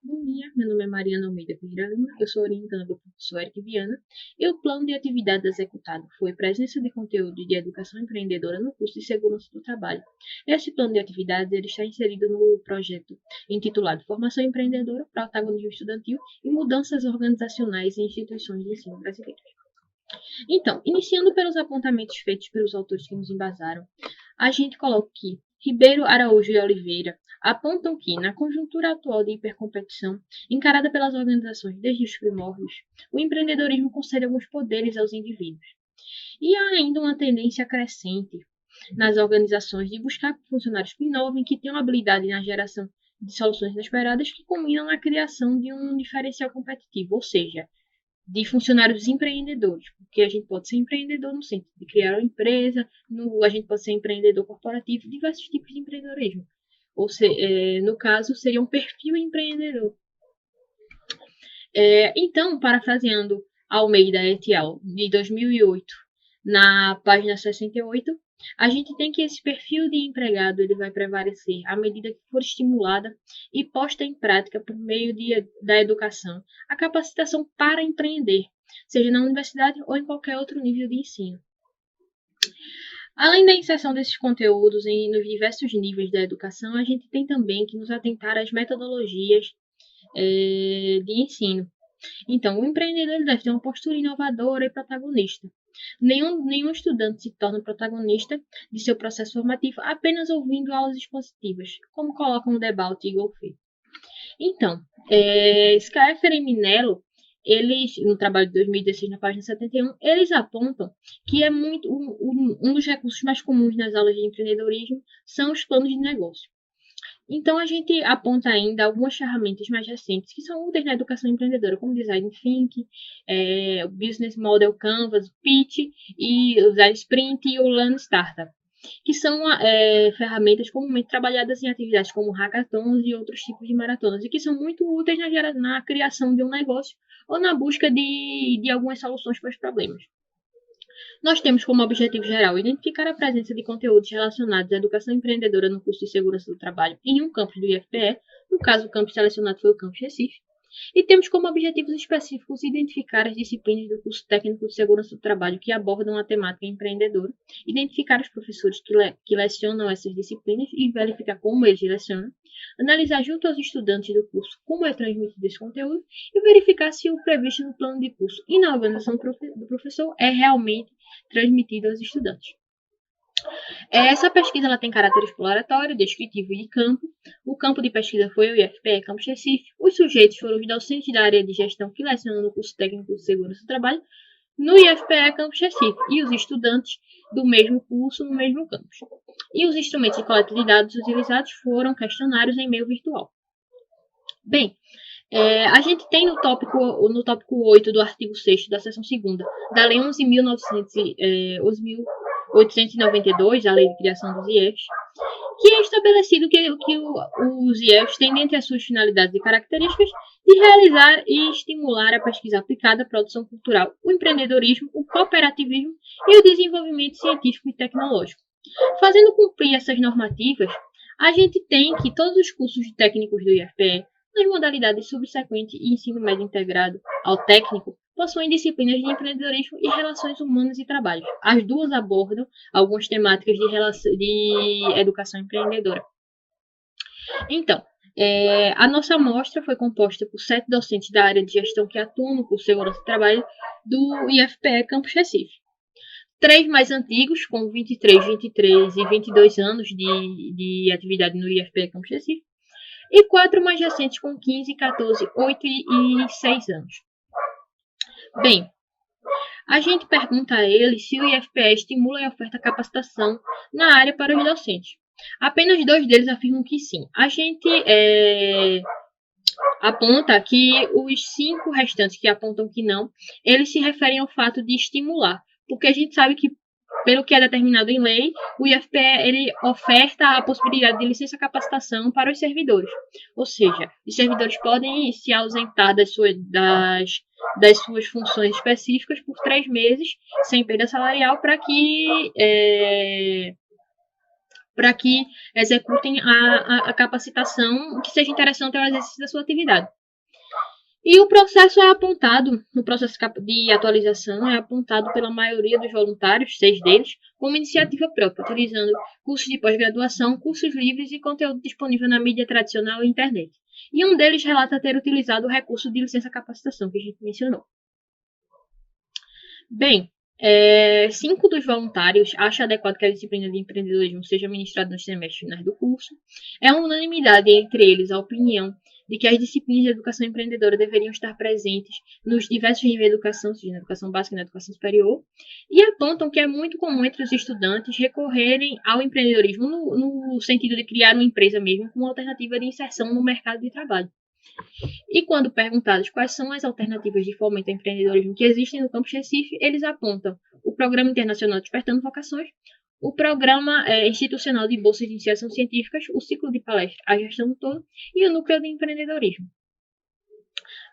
Bom dia, meu nome é Mariana Almeida Vieira Lima, eu sou orientanda do professor Eric Viana e o plano de atividades executado foi presença de conteúdo de educação empreendedora no curso de segurança do trabalho. Este plano de atividades ele está inserido no projeto intitulado Formação Empreendedora, Protagonismo Estudantil e Mudanças Organizacionais em Instituições de Ensino Brasileiras. Então, iniciando pelos apontamentos feitos pelos autores que nos embasaram, a gente coloca que Ribeiro, Araújo e Oliveira apontam que, na conjuntura atual de hipercompetição, encarada pelas organizações desde os primórdios, o empreendedorismo concede alguns poderes aos indivíduos. E há ainda uma tendência crescente nas organizações de buscar funcionários que inovem, que tenham habilidade na geração de soluções inesperadas que combinam na criação de um diferencial competitivo, ou seja, de funcionários empreendedores, porque a gente pode ser empreendedor no sentido de criar uma empresa, a gente pode ser empreendedor corporativo, diversos tipos de empreendedorismo. Ou no caso, seria um perfil empreendedor. Então, parafraseando Almeida et al., de 2008, na página 68, a gente tem que esse perfil de empregado ele vai prevalecer à medida que for estimulada e posta em prática por meio da educação a capacitação para empreender, seja na universidade ou em qualquer outro nível de ensino. Além da inserção desses conteúdos nos diversos níveis da educação, a gente tem também que nos atentar às metodologias de ensino. Então, o empreendedor deve ter uma postura inovadora e protagonista. Nenhum estudante se torna protagonista de seu processo formativo apenas ouvindo aulas expositivas, como colocam o Debalt e Golfe. Então, Schaeffer e Minello, eles, no trabalho de 2016, na página 71, eles apontam que é muito um dos recursos mais comuns nas aulas de empreendedorismo são os planos de negócio. Então, a gente aponta ainda algumas ferramentas mais recentes que são úteis na educação empreendedora, como Design Think, o Business Model Canvas, o Pitch, e o Design Sprint e o Lean Startup, que são ferramentas comumente trabalhadas em atividades como hackathons e outros tipos de maratonas, e que são muito úteis na criação de um negócio ou na busca de algumas soluções para os problemas. Nós temos como objetivo geral identificar a presença de conteúdos relacionados à educação empreendedora no curso de segurança do trabalho em um campus do IFPE, no caso o campus selecionado foi o campus Recife, e temos como objetivos específicos identificar as disciplinas do curso técnico de segurança do trabalho que abordam a temática empreendedora, identificar os professores que lecionam essas disciplinas e verificar como eles lecionam, analisar junto aos estudantes do curso como é transmitido esse conteúdo e verificar se o previsto no plano de curso e na organização do professor é realmente transmitido aos estudantes. Essa pesquisa ela tem caráter exploratório, descritivo e de campo. O campo de pesquisa foi o IFPE Campus Recife. Os sujeitos foram os docentes da área de gestão que lecionam no curso técnico de segurança do trabalho no IFPE Campus Recife e os estudantes do mesmo curso no mesmo campus. E os instrumentos de coleta de dados utilizados foram questionários em meio virtual. Bem, a gente tem no tópico 8 do artigo 6º da seção 2ª da Lei 11.892, a Lei de Criação dos IEFs, que é estabelecido que os IEFs têm dentre as suas finalidades e características de realizar e estimular a pesquisa aplicada, a produção cultural, o empreendedorismo, o cooperativismo e o desenvolvimento científico e tecnológico. Fazendo cumprir essas normativas, a gente tem que todos os cursos técnicos do IFPE, nas modalidades subsequente e ensino médio integrado ao técnico, possuem disciplinas de empreendedorismo e relações humanas e trabalho. As duas abordam algumas temáticas de educação empreendedora. Então, a nossa amostra foi composta por 7 docentes da área de gestão que atuam no curso de segurança do trabalho do IFPE Campus Recife. 3 mais antigos, com 23 e 22 anos de atividade no IFPE Campus Recife, e 4 mais recentes com 15, 14, 8 e 6 anos. Bem, a gente pergunta a eles se o IFPE estimula e oferta capacitação na área para os docentes. Apenas 2 deles afirmam que sim. A gente aponta que os 5 restantes que apontam que não, eles se referem ao fato de estimular, porque a gente sabe que, pelo que é determinado em lei, o IFPE ele oferta a possibilidade de licença-capacitação para os servidores. Ou seja, os servidores podem se ausentar das suas funções específicas por 3 meses, sem perda salarial, para que executem a capacitação que seja interessante ao exercício da sua atividade. E o processo é apontado, no processo de atualização, é apontado pela maioria dos voluntários, 6 deles, como iniciativa própria, utilizando cursos de pós-graduação, cursos livres e conteúdo disponível na mídia tradicional e internet. E um deles relata ter utilizado o recurso de licença-capacitação, que a gente mencionou. Bem, 5 dos voluntários acham adequado que a disciplina de empreendedorismo seja ministrada nos semestres finais do curso. É uma unanimidade entre eles a opinião de que as disciplinas de educação empreendedora deveriam estar presentes nos diversos níveis de educação, seja na educação básica e na educação superior, e apontam que é muito comum entre os estudantes recorrerem ao empreendedorismo no sentido de criar uma empresa mesmo como alternativa de inserção no mercado de trabalho. E quando perguntados quais são as alternativas de fomento ao empreendedorismo que existem no campus Recife, eles apontam o Programa Internacional Despertando Vocações, o Programa Institucional de Bolsas de Iniciação Científicas, o Ciclo de Palestras A Gestão do Todo e o Núcleo de Empreendedorismo.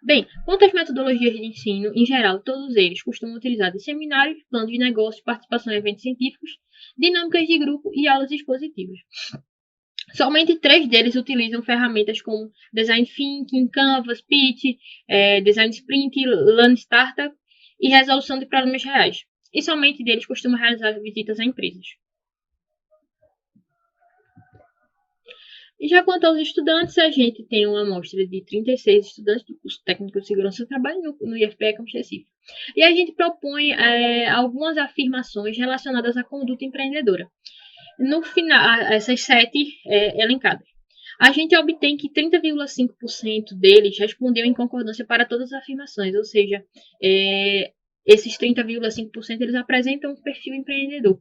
Bem, quanto às metodologias de ensino, em geral, todos eles costumam utilizar de seminários, planos de negócio, participação em eventos científicos, dinâmicas de grupo e aulas expositivas. Somente 3 deles utilizam ferramentas como Design Thinking, Canvas, Pitch, Design Sprint, Lean Startup e resolução de problemas reais. E somente deles costumam realizar visitas a empresas. E já quanto aos estudantes, a gente tem uma amostra de 36 estudantes do curso técnico de segurança do trabalho no IFPE Campus Recife. E a gente propõe algumas afirmações relacionadas à conduta empreendedora. No final, essas 7 elencadas. A gente obtém que 30,5% deles respondeu em concordância para todas as afirmações, ou seja, esses 30,5% eles apresentam um perfil empreendedor.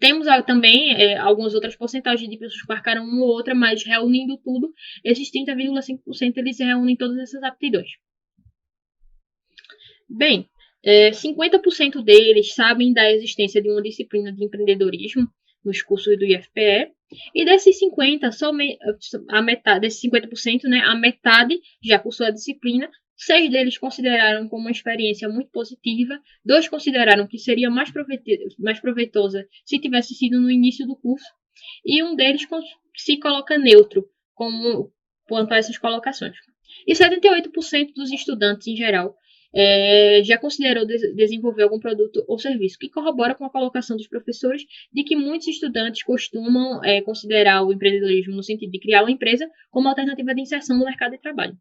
Temos também algumas outras porcentagens de pessoas que marcaram uma ou outra, mas reunindo tudo, esses 30,5% eles reúnem todas essas aptidões. Bem, 50% deles sabem da existência de uma disciplina de empreendedorismo nos cursos do IFPE, e desses 50%, somente a metade, desses 50%, a metade já cursou a disciplina. 6 deles consideraram como uma experiência muito positiva, 2 consideraram que seria mais proveitosa se tivesse sido no início do curso, e um deles se coloca neutro quanto a essas colocações. E 78% dos estudantes, em geral, já considerou desenvolver algum produto ou serviço, que corrobora com a colocação dos professores de que muitos estudantes costumam considerar o empreendedorismo no sentido de criar uma empresa como alternativa de inserção no mercado de trabalho.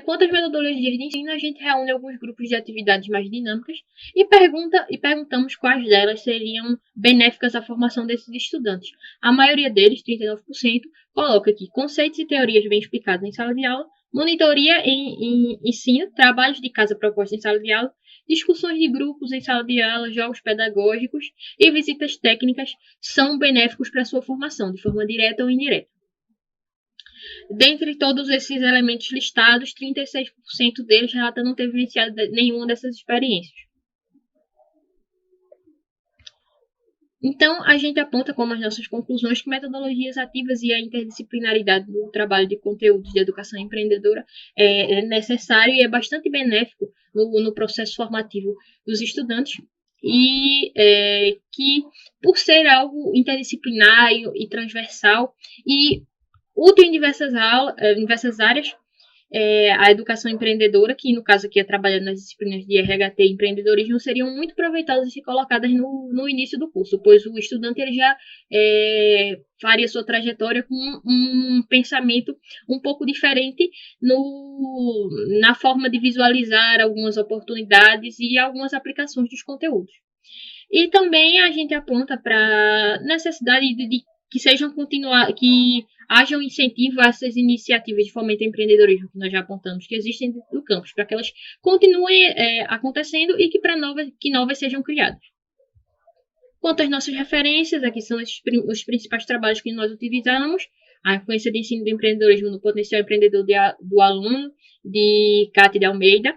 Quanto às metodologias de ensino, a gente reúne alguns grupos de atividades mais dinâmicas e perguntamos quais delas seriam benéficas à formação desses estudantes. A maioria deles, 39%, coloca aqui conceitos e teorias bem explicados em sala de aula, monitoria em ensino, trabalhos de casa propostos em sala de aula, discussões de grupos em sala de aula, jogos pedagógicos e visitas técnicas são benéficos para a sua formação, de forma direta ou indireta. Dentre todos esses elementos listados, 36% deles relatam não ter vivenciado nenhuma dessas experiências. Então, a gente aponta como as nossas conclusões que metodologias ativas e a interdisciplinaridade do trabalho de conteúdos de educação empreendedora é necessário e é bastante benéfico no processo formativo dos estudantes, e que, por ser algo interdisciplinar e transversal e útil em diversas áreas, a educação empreendedora, que no caso aqui é trabalhando nas disciplinas de RHT e empreendedorismo, seriam muito proveitosas e colocadas no início do curso, pois o estudante ele já faria sua trajetória com um pensamento um pouco diferente na forma de visualizar algumas oportunidades e algumas aplicações dos conteúdos. E também a gente aponta para a necessidade de que haja um incentivo a essas iniciativas de fomento ao empreendedorismo que nós já apontamos que existem dentro do campus, para que elas continuem acontecendo e que novas sejam criadas. Quanto às nossas referências, aqui são os principais trabalhos que nós utilizamos: a influência de ensino do empreendedorismo no potencial empreendedor do aluno, de Cátia de Almeida,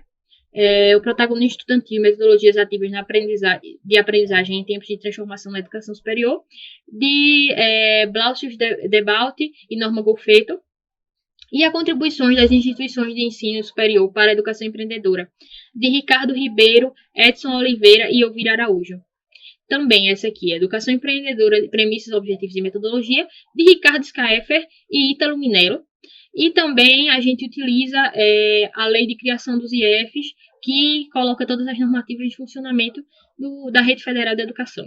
o protagonismo estudantil e metodologias ativas de aprendizagem em tempos de transformação na educação superior, de Blasius Debaute e Norma Golfeto, e as contribuições das instituições de ensino superior para a educação empreendedora, de Ricardo Ribeiro, Edson Oliveira e Elvira Araújo. Também essa aqui, Educação Empreendedora, Premissas, Objetivos e Metodologia, de Ricardo Schaeffer e Ítalo Minello. E também a gente utiliza a Lei de Criação dos IEFs, que coloca todas as normativas de funcionamento da Rede Federal de Educação.